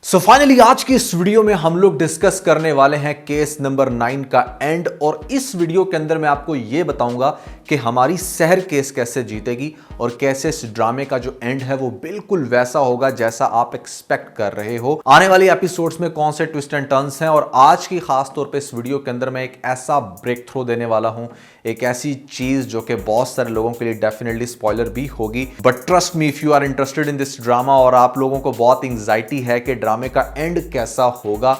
So finally आज की इस वीडियो में हम लोग डिस्कस करने वाले हैं केस नंबर 9 का एंड। और इस वीडियो के अंदर मैं आपको यह बताऊंगा कि हमारी शहर केस कैसे जीतेगी और कैसे इस ड्रामे का जो एंड है वो बिल्कुल वैसा होगा जैसा आप एक्सपेक्ट कर रहे हो। आने वाले एपिसोड्स में कौन से ट्विस्ट एंड टर्न्स हैं और आज की खास तौर पे इस वीडियो के अंदर मैं एक ऐसा ब्रेक थ्रू देने वाला हूं, एक ऐसी चीज जो कि बहुत सारे लोगों के लिए डेफिनेटली स्पॉइलर भी होगी। But trust me, if you are interested in this drama और आप लोगों को बहुत एंजाइटी है कि ड्रामे का एंड कैसा होगा,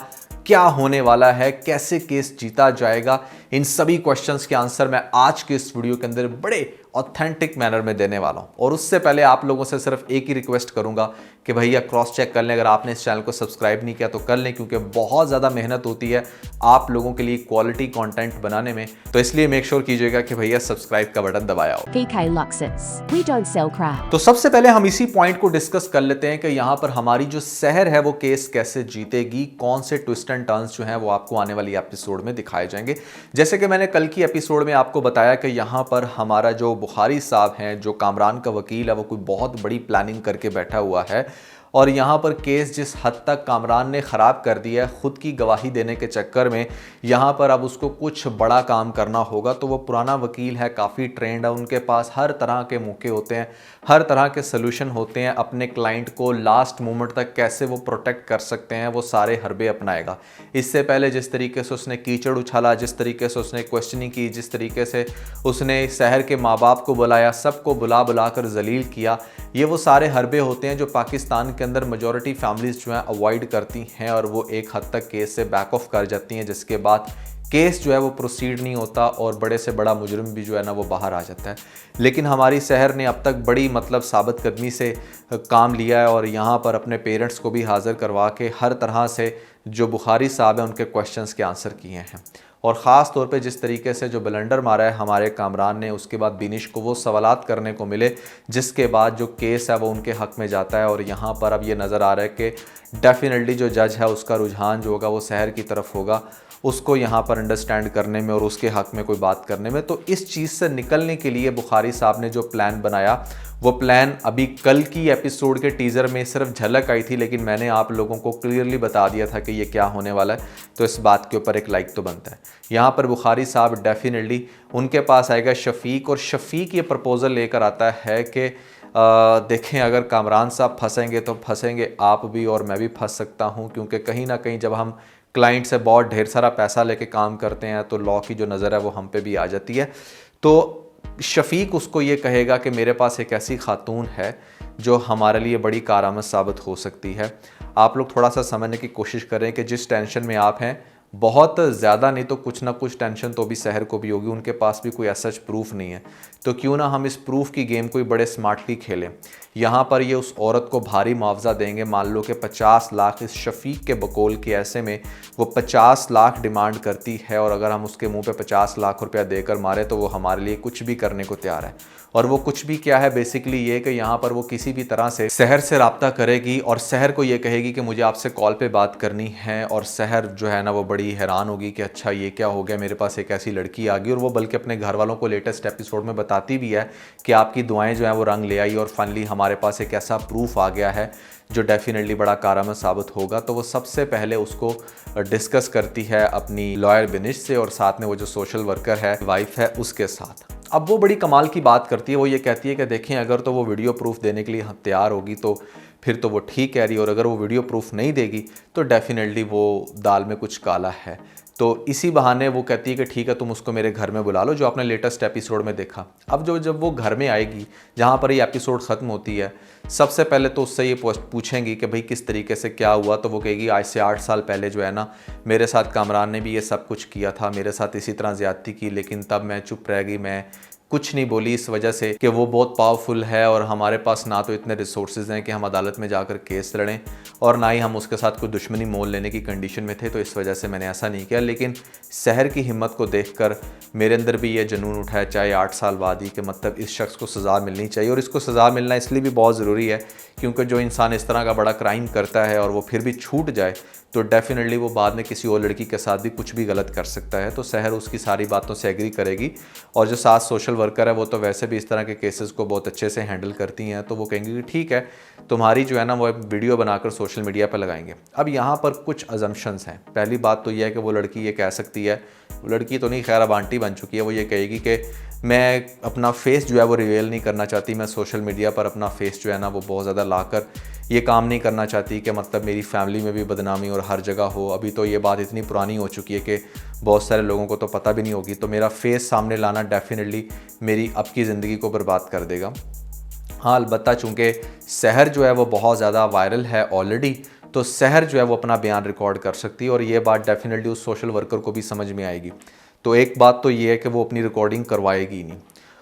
क्या होने वाला है, कैसे केस जीता जाएगा, इन सभी क्वेश्चंस के आंसर मैं आज के इस वीडियो के अंदर बड़े ऑथेंटिक मैनर में देने वाला हूं। और उससे पहले आप लोगों से सिर्फ एक ही रिक्वेस्ट करूंगा कि भैया क्रॉस चेक कर लें, अगर आपने इस चैनल को सब्सक्राइब नहीं किया तो कर लें, क्योंकि बहुत ज़्यादा मेहनत होती है आप लोगों के लिए क्वालिटी कंटेंट बनाने में। तो इसलिए मेक श्योर कीजिएगा कि भैया सब्सक्राइब का बटन दबाया हो। PK Luxus. We don't sell crap. तो सबसे पहले हम इसी पॉइंट को डिस्कस कर लेते हैं कि यहां पर हमारी जो शहर है वो केस कैसे जीतेगी, कौन से ट्विस्ट एंड टर्न्स जो हैं वो आपको आने वाली एपिसोड में दिखाए जाएंगे। जैसे कि मैंने कल की एपिसोड में आपको बताया कि यहां पर हमारा जो बुखारी साहब हैं, जो कामरान का वकील है, वो कोई बहुत बड़ी प्लानिंग करके बैठा हुआ है और यहाँ पर केस जिस हद तक कामरान ने ख़राब कर दिया है खुद की गवाही देने के चक्कर में, यहाँ पर अब उसको कुछ बड़ा काम करना होगा। तो वो पुराना वकील है, काफ़ी ट्रेंड है, उनके पास हर तरह के मौके होते हैं, हर तरह के सलूशन होते हैं। अपने क्लाइंट को लास्ट मोमेंट तक कैसे वो प्रोटेक्ट कर सकते हैं वो सारे हरबे अपनाएगा। इससे पहले जिस तरीके से उसने कीचड़ उछाला, जिस तरीके से उसने क्वेश्चनिंग की, जिस तरीके से उसने शहर के माँ बाप को बुलाया, सबको बुला बुला कर जलील किया, ये वो सारे हरबे होते हैं जो पाकिस्तान के अंदर मेजॉरिटी फैमिलीज जो हैं अवॉइड करती हैं और वो एक हद तक केस से बैक ऑफ कर जाती हैं, जिसके बाद केस जो है वो प्रोसीड नहीं होता और बड़े से बड़ा मुजरिम भी जो है ना वो बाहर आ जाता है। लेकिन हमारी शहर ने अब तक बड़ी साबित कदमी से काम लिया है और यहाँ पर अपने पेरेंट्स को भी हाज़िर करवा के हर तरह से जो बुखारी साहब हैं उनके क्वेश्चंस के आंसर किए हैं। और ख़ास तौर पे जिस तरीके से जो ब्लंडर मारा है हमारे कामरान ने, उसके बाद बिनिश को वो सवालात करने को मिले जिसके बाद जो केस है वो उनके हक़ में जाता है। और यहाँ पर अब ये नज़र आ रहा है कि डेफिनेटली जो जज है उसका रुझान जो होगा वो शहर की तरफ होगा, उसको यहाँ पर अंडरस्टैंड करने में और उसके हक़ में कोई बात करने में। तो इस चीज़ से निकलने के लिए बुखारी साहब ने जो प्लान बनाया वो प्लान अभी कल की एपिसोड के टीज़र में सिर्फ झलक आई थी, लेकिन मैंने आप लोगों को क्लियरली बता दिया था कि ये क्या होने वाला है। तो इस बात के ऊपर एक लाइक तो बनता है। यहाँ पर बुखारी साहब डेफिनेटली उनके पास आएगा शफ़ीक, और शफ़ीक ये प्रपोज़ल लेकर आता है कि देखें अगर कामरान साहब फंसेंगे तो फंसेंगे आप भी और मैं भी फंस सकता हूँ, क्योंकि कहीं ना कहीं जब हम क्लाइंट से बहुत ढेर सारा पैसा लेके काम करते हैं तो लॉ की जो नज़र है वो हम पे भी आ जाती है। तो शफ़ीक उसको ये कहेगा कि मेरे पास एक ऐसी खातून है जो हमारे लिए बड़ी कारआमद साबित हो सकती है। आप लोग थोड़ा सा समझने की कोशिश करें कि जिस टेंशन में आप हैं, बहुत ज़्यादा नहीं तो कुछ ना कुछ टेंशन तो भी शहर को भी होगी, उनके पास भी कोई ऐसा प्रूफ नहीं है। तो क्यों ना हम इस प्रूफ की गेम कोई बड़े स्मार्टली खेलें। यहाँ पर ये उस औरत को भारी मुआवजा देंगे, मान लो कि 50 लाख इस शफ़ीक के बकौल के ऐसे में वो 50 लाख डिमांड करती है, और अगर हम उसके मुंह पे 50 लाख रुपया देकर मारे तो वो हमारे लिए कुछ भी करने को तैयार है। और वो कुछ भी क्या है, बेसिकली ये कि यहाँ पर वो किसी भी तरह से शहर से रब्ता करेगी और शहर को ये कहेगी कि मुझे आपसे कॉल पे बात करनी है। और शहर जो है ना वो बड़ी हैरान होगी कि अच्छा ये क्या हो गया, मेरे पास एक ऐसी लड़की आ गई। और वो बल्कि अपने घर वालों को लेटेस्ट एपिसोड में बताती भी है कि आपकी दुआएं जो हैं वो रंग ले आई और फाइनली हमारे पास एक ऐसा प्रूफ आ गया है जो डेफिनेटली बड़ा कारआमद साबित होगा। तो वो सबसे पहले उसको डिस्कस करती है अपनी लॉयर बिनिश से और साथ में वो जो सोशल वर्कर है वाइफ है उसके साथ। अब वो बड़ी कमाल की बात करती है, वो ये कहती है कि देखें अगर तो वो वीडियो प्रूफ देने के लिए तैयार होगी तो फिर तो वो ठीक कह रही है, और अगर वो वीडियो प्रूफ नहीं देगी तो डेफिनेटली वो दाल में कुछ काला है। तो इसी बहाने वो कहती है कि ठीक है तुम उसको मेरे घर में बुला लो, जो आपने लेटेस्ट एपिसोड में देखा। अब जब वो घर में आएगी जहाँ पर ये एपिसोड ख़त्म होती है, सबसे पहले तो उससे ये पूछेंगी कि भाई किस तरीके से क्या हुआ। तो वो कहेगी आज से 8 साल पहले जो है ना मेरे साथ कामरान ने भी ये सब कुछ किया था, मेरे साथ इसी तरह ज़्यादती की, लेकिन तब मैं चुप रह गई, मैं कुछ नहीं बोली इस वजह से कि वो बहुत पावरफुल है और हमारे पास ना तो इतने रिसोर्सेज हैं कि हम अदालत में जाकर केस लड़ें और ना ही हम उसके साथ कोई दुश्मनी मोल लेने की कंडीशन में थे, तो इस वजह से मैंने ऐसा नहीं किया। लेकिन शहर की हिम्मत को देखकर मेरे अंदर भी ये जुनून उठा है, चाहे 8 साल बाद ही, कि मतलब इस शख्स को सज़ा मिलनी चाहिए। और इसको सज़ा मिलना इसलिए भी बहुत ज़रूरी है क्योंकि जो इंसान इस तरह का बड़ा क्राइम करता है और वो फिर भी छूट जाए तो डेफिनेटली वो बाद में किसी और लड़की के साथ भी कुछ भी गलत कर सकता है। तो शहर उसकी सारी बातों से एग्री करेगी और जो साथ सोशल वर्कर है वो तो वैसे भी इस तरह के केसेस को बहुत अच्छे से हैंडल करती हैं, तो वो कहेंगी कि ठीक है तुम्हारी जो है ना वो वीडियो बनाकर सोशल मीडिया पर लगाएंगे। अब यहाँ पर कुछ अजम्पशंस हैं। पहली बात तो ये है कि वो लड़की ये कह सकती है, वो लड़की तो नहीं खैर अब आंटी बन चुकी है, वो ये कहेगी कि मैं अपना फेस जो है वो रिवील नहीं करना चाहती, मैं सोशल मीडिया पर अपना फेस जो है ना वो बहुत ज़्यादा लाकर ये काम नहीं करना चाहती कि मतलब मेरी फैमिली में भी बदनामी और हर जगह हो। अभी तो ये बात इतनी पुरानी हो चुकी है कि बहुत सारे लोगों को तो पता भी नहीं होगी, तो मेरा फेस सामने लाना डेफिनेटली मेरी अब की ज़िंदगी को बर्बाद कर देगा। हाँ अलबत्ता चूँकि सहर जो है वो बहुत ज़्यादा वायरल है ऑलरेडी, तो सहर जो है वो अपना बयान रिकॉर्ड कर सकती है और ये बात डेफिनेटली उस सोशल वर्कर को भी समझ में आएगी। तो एक बात तो ये है कि वो अपनी रिकॉर्डिंग करवाएगी ही नहीं,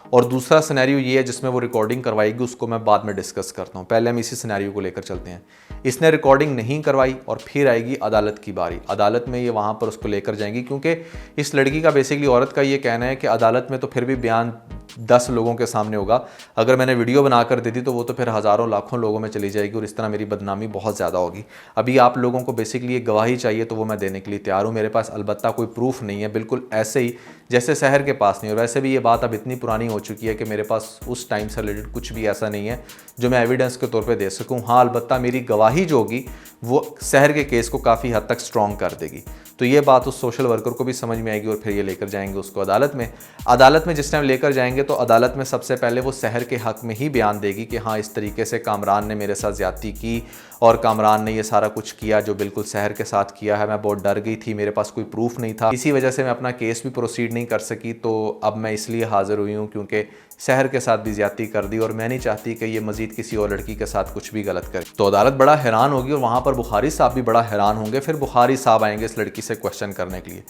और दूसरा सिनेरियो ये है जिसमें वो रिकॉर्डिंग करवाएगी, उसको मैं बाद में डिस्कस करता हूँ। पहले हम इसी सिनेरियो को लेकर चलते हैं। इसने रिकॉर्डिंग नहीं करवाई और फिर आएगी अदालत की बारी। अदालत में ये वहाँ पर उसको लेकर जाएंगी, क्योंकि इस लड़की का बेसिकली औरत का ये कहना है कि अदालत में तो फिर भी बयान 10 लोगों के सामने होगा, अगर मैंने वीडियो बनाकर दे दी तो वो तो फिर हज़ारों लाखों लोगों में चली जाएगी और इस तरह मेरी बदनामी बहुत ज़्यादा होगी। अभी आप लोगों को बेसिकली ये गवाही चाहिए तो वो मैं देने के लिए तैयार हूँ, मेरे पास अलबत्ता कोई प्रूफ नहीं है, बिल्कुल ऐसे ही जैसे सहर के पास नहीं। और वैसे भी ये बात अब इतनी पुरानी हो चुकी है कि मेरे पास उस टाइम से रिलेटेड कुछ भी ऐसा नहीं है जो मैं एविडेंस के तौर पे दे सकूं। हाँ अलबत्ता मेरी गवाही जो होगी वो सहर के केस को काफ़ी हद तक स्ट्रॉन्ग कर देगी। तो ये बात उस सोशल वर्कर को भी समझ में आएगी और फिर ये लेकर जाएंगे उसको अदालत में। अदालत में जिस टाइम लेकर जाएंगे तो अदालत में सबसे पहले वो सहर के हक़ में ही बयान देगी कि हाँ इस तरीके से कामरान ने मेरे साथ ज़्यादती की और कामरान ने ये सारा कुछ किया जो बिल्कुल सहर के साथ किया है। मैं बहुत डर गई थी, मेरे पास कोई प्रूफ नहीं था, इसी वजह से मैं अपना केस भी प्रोसीड नहीं कर सकी। तो अब मैं इसलिए हाज़िर हुई हूँ क्योंकि सहर के साथ भी ज़्यादती कर दी और मैं नहीं चाहती कि ये मज़ीद किसी और लड़की के साथ कुछ भी गलत करे। तो अदालत बड़ा हैरान होगी और वहाँ पर बुखारी साहब भी बड़ा हैरान होंगे। फिर बुखारी साहब आएंगे इस लड़की से क्वेश्चन करने के लिए,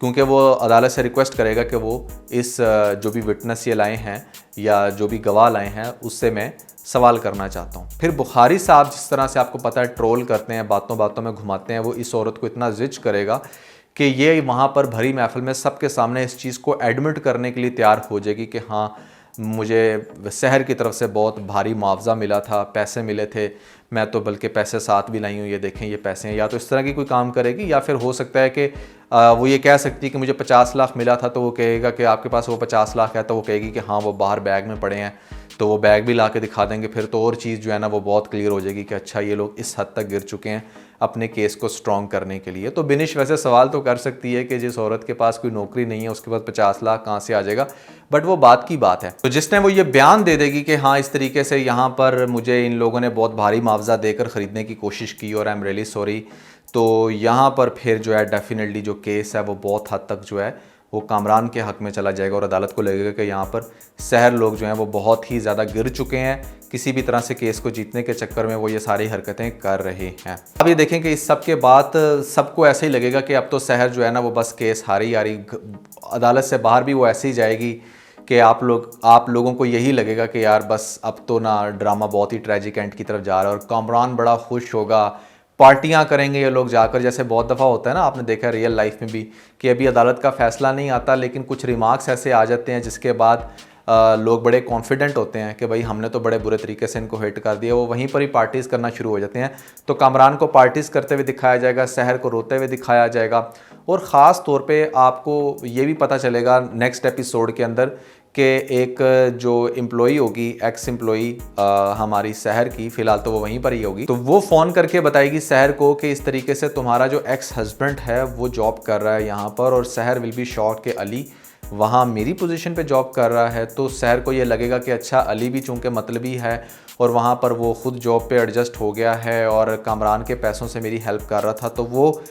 क्योंकि वो अदालत से रिक्वेस्ट करेगा कि वो इस जो भी विटनेस ये लाए हैं या जो भी गवाह लाए हैं उससे मैं सवाल करना चाहता हूँ। फिर बुखारी साहब जिस तरह से आपको पता है ट्रोल करते हैं, बातों बातों में घुमाते हैं, वो इस औरत को इतना जिज करेगा कि ये वहाँ पर भरी महफिल में सबके सामने इस चीज़ को एडमिट करने के लिए तैयार हो जाएगी कि हाँ मुझे सहर की तरफ से बहुत भारी मुआवजा मिला था, पैसे मिले थे, मैं तो बल्कि पैसे साथ भी लाई हूँ, ये देखें ये पैसे हैं। या तो इस तरह की कोई काम करेगी या फिर हो सकता है कि वो ये कह सकती है कि मुझे 50 लाख मिला था, तो वो कहेगा कि आपके पास वो 50 लाख है, तो वो कहेगी कि हाँ वो बाहर बैग में पड़े हैं, तो वो बैग भी ला के दिखा देंगे। फिर तो और चीज़ जो है ना वो बहुत क्लियर हो जाएगी कि अच्छा ये लोग इस हद तक गिर चुके हैं अपने केस को स्ट्रॉन्ग करने के लिए। तो बिनिश वैसे सवाल तो कर सकती है कि जिस औरत के पास कोई नौकरी नहीं है उसके पास 50 लाख कहाँ से आ जाएगा, बट वो बात की बात है। तो जिस टाइम वो ये बयान दे देगी कि हाँ इस तरीके से यहाँ पर मुझे इन लोगों ने बहुत भारी मुआवजा देकर ख़रीदने की कोशिश की और आई एम रियली सॉरी, तो यहाँ पर फिर जो है डेफिनेटली जो केस है वो बहुत हद तक जो है वो कामरान के हक़ में चला जाएगा और अदालत को लगेगा कि यहाँ पर सहर लोग जो हैं वो बहुत ही ज़्यादा गिर चुके हैं, किसी भी तरह से केस को जीतने के चक्कर में वो ये सारी हरकतें कर रहे हैं। अब ये देखें कि इस सब के बाद सबको ऐसे ही लगेगा कि अब तो सहर जो है ना वो बस केस हारी आ रही, अदालत से बाहर भी वो ऐसे ही जाएगी कि आप लोगों को यही लगेगा कि यार बस अब तो ना ड्रामा बहुत ही ट्रेजिक एंड की तरफ जा रहा है और कामरान बड़ा खुश होगा, पार्टियां करेंगे ये लोग जाकर। जैसे बहुत दफ़ा होता है ना, आपने देखा रियल लाइफ में भी कि अभी अदालत का फ़ैसला नहीं आता लेकिन कुछ रिमार्क्स ऐसे आ जाते हैं जिसके बाद लोग बड़े कॉन्फिडेंट होते हैं कि भाई हमने तो बड़े बुरे तरीके से इनको हिट कर दिया, वो वहीं पर ही पार्टीज़ करना शुरू हो जाते हैं। तो कामरान को पार्टीज़ करते हुए दिखाया जाएगा, सहर को रोते हुए दिखाया जाएगा और ख़ास तौर पे आपको ये भी पता चलेगा नेक्स्ट एपिसोड के अंदर कि एक जो एम्प्लॉई होगी, एक्स एम्प्लॉई हमारी सहर की, फ़िलहाल तो वो वहीं पर ही होगी, तो वो फ़ोन करके बताएगी सहर को कि इस तरीके से तुम्हारा जो एक्स हस्बैंड है वो जॉब कर रहा है यहाँ पर, और सहर विल बी शॉक्ड कि अली वहाँ मेरी पोजीशन पे जॉब कर रहा है। तो सहर को ये लगेगा कि अच्छा अली भी चूँकि मतलबी है और वहाँ पर वो ख़ुद जॉब पे एडजस्ट हो गया है और कामरान के पैसों से मेरी हेल्प कर रहा था, तो वो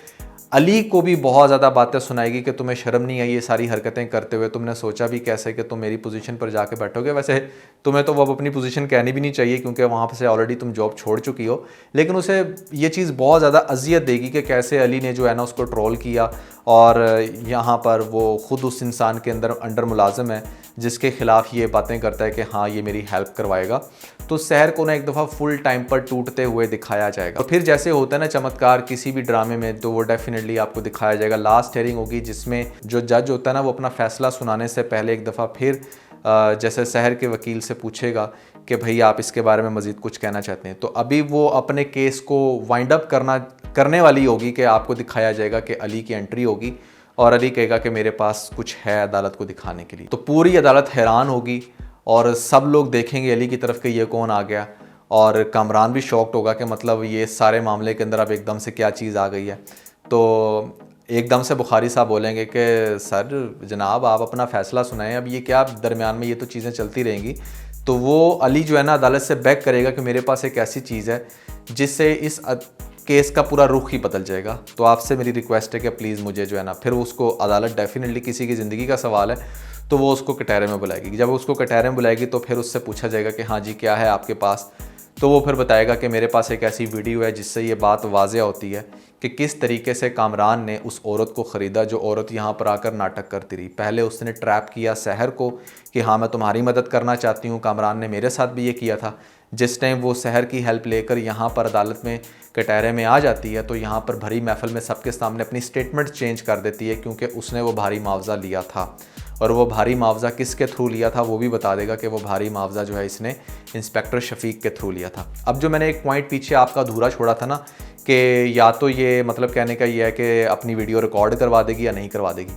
अली को भी बहुत ज़्यादा बातें सुनाएगी कि तुम्हें शर्म नहीं आई ये सारी हरकतें करते हुए, तुमने सोचा भी कैसे कि तुम मेरी पोजीशन पर जाके बैठोगे। वैसे तुम्हें तो वो अपनी पोजीशन कहनी भी नहीं चाहिए क्योंकि वहाँ से ऑलरेडी तुम जॉब छोड़ चुकी हो, लेकिन उसे ये चीज़ बहुत ज़्यादा अजियत देगी कि कैसे अली ने जो है ना उसको ट्रोल किया और यहाँ पर वो ख़ुद उस इंसान के अंडर मुलाजिम है जिसके ख़िलाफ़ ये बातें करता है कि हाँ ये मेरी हेल्प करवाएगा। तो सहर को ना एक दफ़ा फुल टाइम पर टूटते हुए दिखाया जाएगा। तो फिर जैसे होता है ना चमत्कार किसी भी ड्रामे में, तो वो डेफिनेटली आपको दिखाया जाएगा। लास्ट हेयरिंग होगी जिसमें जो जज होता है ना वो अपना फ़ैसला सुनाने से पहले एक दफ़ा फिर जैसे सहर के वकील से पूछेगा कि भाई आप इसके बारे में मज़ीद कुछ कहना चाहते हैं। तो अभी वो अपने केस को वाइंड अप करने वाली होगी कि आपको दिखाया जाएगा कि अली की एंट्री होगी और अली कहेगा कि मेरे पास कुछ है अदालत को दिखाने के लिए। तो पूरी अदालत हैरान होगी और सब लोग देखेंगे अली की तरफ कि ये कौन आ गया, और कामरान भी शॉक्ड होगा कि मतलब ये सारे मामले के अंदर अब एकदम से क्या चीज़ आ गई है। तो एकदम से बुखारी साहब बोलेंगे कि सर जनाब आप अपना फ़ैसला सुनाएं, अब ये क्या दरमियान में ये तो चीज़ें चलती रहेंगी। तो वो अली जो है ना अदालत से बैक करेगा कि मेरे पास एक ऐसी चीज़ है जिससे इस केस का पूरा रुख ही बदल जाएगा। तो आपसे मेरी रिक्वेस्ट है कि प्लीज़ मुझे जो है ना, फिर उसको अदालत डेफिनेटली किसी की ज़िंदगी का सवाल है तो वो उसको कटहरे में बुलाएगी। जब उसको कटहरे में बुलाएगी तो फिर उससे पूछा जाएगा कि हाँ जी क्या है आपके पास। तो वो फिर बताएगा कि मेरे पास एक ऐसी वीडियो है जिससे ये बात वाज़ेह होती है कि किस तरीके से कामरान ने उस औरत को ख़रीदा जो औरत यहाँ पर आकर नाटक करती रही। पहले उसने ट्रैप किया सहर को कि हाँ मैं तुम्हारी मदद करना चाहती हूँ। कामरान ने मेरे साथ भी ये किया था। जिस टाइम वो सहर की हेल्प लेकर यहाँ पर अदालत में कटहरे में आ जाती है तो यहाँ पर भरी महफिल में सबके सामने अपनी स्टेटमेंट चेंज कर देती है, क्योंकि उसने वो भारी मुआवजा लिया था। और वो भारी मुआवजा किसके थ्रू लिया था वो भी बता देगा कि वो भारी मुआवजा जो है इसने इंस्पेक्टर शफीक के थ्रू लिया था। अब जो मैंने एक पॉइंट पीछे आपका अधूरा छोड़ा था ना कि या तो ये मतलब कहने का ये है कि अपनी वीडियो रिकॉर्ड करवा देगी या नहीं करवा देगी।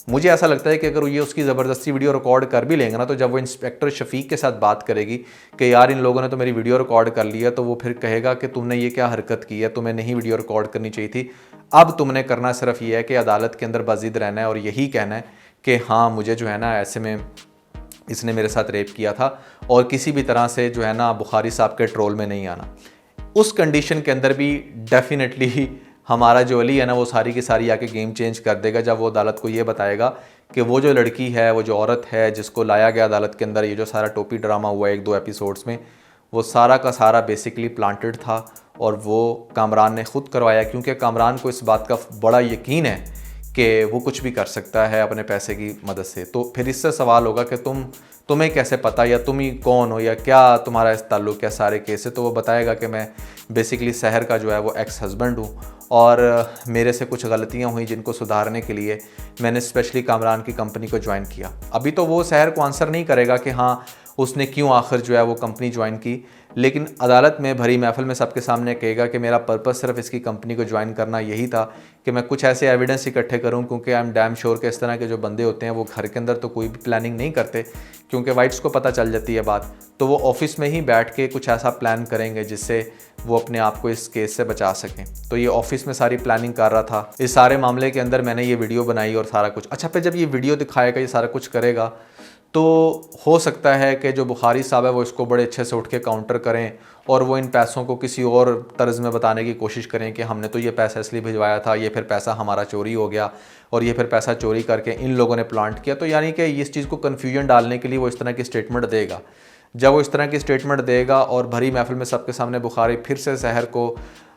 मुझे ऐसा लगता है कि अगर ये उसकी ज़बरदस्ती वीडियो रिकॉर्ड कर भी लेंगे ना, तो जब वो इंस्पेक्टर शफीक के साथ बात करेगी कि यार इन लोगों ने तो मेरी वीडियो रिकॉर्ड कर लिया, तो वो फिर कहेगा कि तुमने ये क्या हरकत की है, तुम्हें नहीं वीडियो रिकॉर्ड करनी चाहिए थी। अब तुमने करना सिर्फ ये है कि अदालत के अंदर बाज़िद रहना है और यही कहना है कि हाँ मुझे जो है ना ऐसे में इसने मेरे साथ रेप किया था, और किसी भी तरह से जो है ना बुखारी साहब के ट्रोल में नहीं आना। उस कंडीशन के अंदर भी डेफिनेटली हमारा जो अली है ना वो सारी की सारी आके गेम चेंज कर देगा जब वो अदालत को ये बताएगा कि वो जो लड़की है, वो जो औरत है जिसको लाया गया अदालत के अंदर, ये जो सारा टोपी ड्रामा हुआ 1-2 एपिसोड्स में, वो सारा का सारा बेसिकली प्लांटेड था और वो कामरान ने ख़ुद करवाया, क्योंकि कामरान को इस बात का बड़ा यकीन है कि वो कुछ भी कर सकता है अपने पैसे की मदद से। तो फिर इससे सवाल होगा कि तुम्हें कैसे पता, या तुम ही कौन हो, या क्या तुम्हारा इस ताल्लुक़ है सारे केस से। तो वो बताएगा कि मैं बेसिकली सहर का जो है वो एक्स हस्बैंड हूँ और मेरे से कुछ गलतियाँ हुई जिनको सुधारने के लिए मैंने स्पेशली कामरान की कंपनी को ज्वाइन किया। अभी तो वो सहर को आंसर नहीं करेगा कि हाँ उसने क्यों आखिर जो है वो कंपनी ज्वाइन की, लेकिन अदालत में भरी महफिल में सबके सामने कहेगा कि मेरा पर्पस सिर्फ इसकी कंपनी को ज्वाइन करना यही था कि मैं कुछ ऐसे एविडेंस इकट्ठे करूं, क्योंकि आई एम डैम श्योर कि इस तरह के जो बंदे होते हैं वो घर के अंदर तो कोई भी प्लानिंग नहीं करते, क्योंकि वाइट्स को पता चल जाती है बात। तो वो ऑफिस में ही बैठ के कुछ ऐसा प्लान करेंगे जिससे वो अपने आप को इस केस से बचा सकें। तो ये ऑफिस में सारी प्लानिंग कर रहा था। इस सारे मामले के अंदर मैंने ये वीडियो बनाई और सारा कुछ। अच्छा, फिर जब ये वीडियो दिखाएगा, ये सारा कुछ करेगा, तो हो सकता है कि जो बुखारी साहब है वो इसको बड़े अच्छे से उठ के काउंटर करें और वो इन पैसों को किसी और तर्ज में बताने की कोशिश करें कि हमने तो ये पैसा इसलिए भिजवाया था, ये फिर पैसा हमारा चोरी हो गया और ये फिर पैसा चोरी करके इन लोगों ने प्लांट किया। तो यानी कि इस चीज़ को कन्फ्यूजन डालने के लिए वो इस तरह की स्टेटमेंट देगा। जब वो इस तरह की स्टेटमेंट देगा और भरी महफिल में सबके सामने बुखारी फिर से सहर को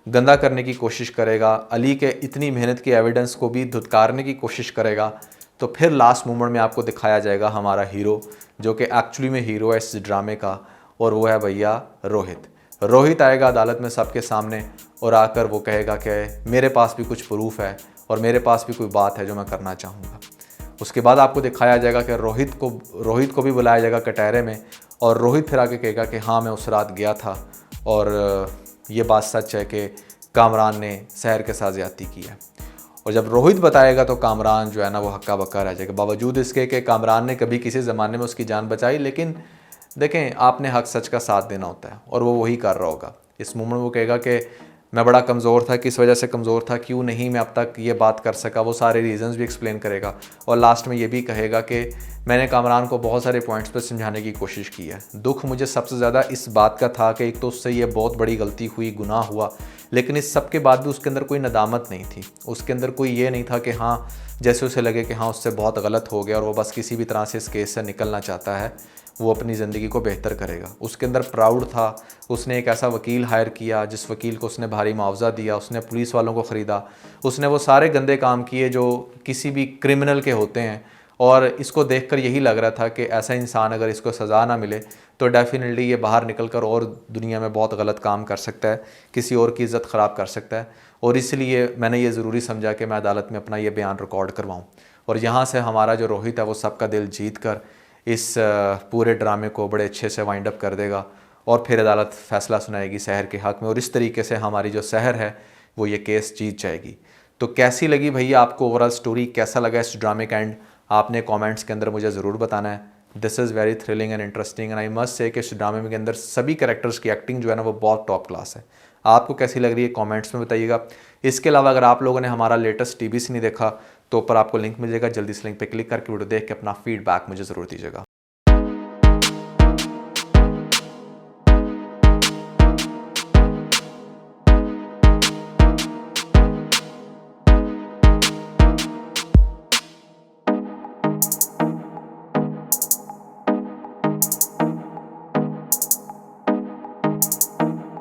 गंदा करने की कोशिश करेगा, अली के इतनी मेहनत की एविडेंस को भी धुतकारने की कोशिश करेगा, तो फिर लास्ट मोमेंट में आपको दिखाया जाएगा हमारा हीरो, जो कि एक्चुअली में हीरो है इस ड्रामे का, और वो है भैया रोहित। रोहित आएगा अदालत में सबके सामने और आकर वो कहेगा कि मेरे पास भी कुछ प्रूफ है और मेरे पास भी कोई बात है जो मैं करना चाहूँगा। उसके बाद आपको दिखाया जाएगा कि रोहित को भी बुलाया जाएगा कटहरे में, और रोहित फिर आके कहेगा कि हाँ मैं उस रात गया था और ये बात सच है कि कामरान ने सहर के साथ ज़्यादती की है। और जब रोहित बताएगा तो कामरान जो है ना वो हक्का बक्का रह जाएगा, बावजूद इसके कि कामरान ने कभी किसी ज़माने में उसकी जान बचाई। लेकिन देखें, आपने हक सच का साथ देना होता है और वो वही कर रहा होगा। इस मोमेंट वो कहेगा कि मैं बड़ा कमज़ोर था, किस वजह से कमज़ोर था, क्यों नहीं मैं अब तक ये बात कर सका, वो सारे रीज़न्स भी एक्सप्लेन करेगा। और लास्ट में ये भी कहेगा कि मैंने कामरान को बहुत सारे पॉइंट्स पर समझाने की कोशिश की है। दुख मुझे सबसे ज़्यादा इस बात का था कि एक तो उससे ये बहुत बड़ी गलती हुई, गुनाह हुआ, लेकिन इस सब के बाद भी उसके अंदर कोई नदामत नहीं थी। उसके अंदर कोई ये नहीं था कि हाँ, जैसे उसे लगे कि हाँ उससे बहुत गलत हो गया और वो बस किसी भी तरह से इस केस से निकलना चाहता है, वो अपनी ज़िंदगी को बेहतर करेगा। उसके अंदर प्राउड था। उसने एक ऐसा वकील हायर किया जिस वकील को उसने भारी मुआवजा दिया, उसने पुलिस वालों को ख़रीदा, उसने वो सारे गंदे काम किए जो किसी भी क्रिमिनल के होते हैं। और इसको देखकर यही लग रहा था कि ऐसा इंसान अगर इसको सज़ा ना मिले तो डेफिनेटली ये बाहर निकल कर और दुनिया में बहुत गलत काम कर सकता है, किसी और की इज़्ज़त ख़राब कर सकता है। और इसलिए मैंने ये ज़रूरी समझा कि मैं अदालत में अपना ये बयान रिकॉर्ड करवाऊँ और यहाँ से हमारा जो रोहित है वो सबका दिल जीत कर इस पूरे ड्रामे को बड़े अच्छे से वाइंड अप कर देगा और फिर अदालत फ़ैसला सुनाएगी सहर के हक़ में, और इस तरीके से हमारी जो सहर है वो ये केस जीत जाएगी। तो कैसी लगी भैया आपको ओवरऑल स्टोरी, कैसा लगा इस ड्रामे का एंड, आपने कमेंट्स के अंदर मुझे ज़रूर बताना है। This is very thrilling and interesting and I must say कि इस ड्रामे के अंदर सभी कैरेक्टर्स की एक्टिंग जो है ना वो बहुत टॉप क्लास है। आपको कैसी लग रही है कमेंट्स में बताइएगा। इसके अलावा अगर आप लोगों ने हमारा लेटेस्ट टीबीसी नहीं देखा तो ऊपर आपको लिंक मिल जाएगा, जल्दी से लिंक पे क्लिक करके वीडियो देख के अपना फीडबैक मुझे ज़रूर दीजिएगा।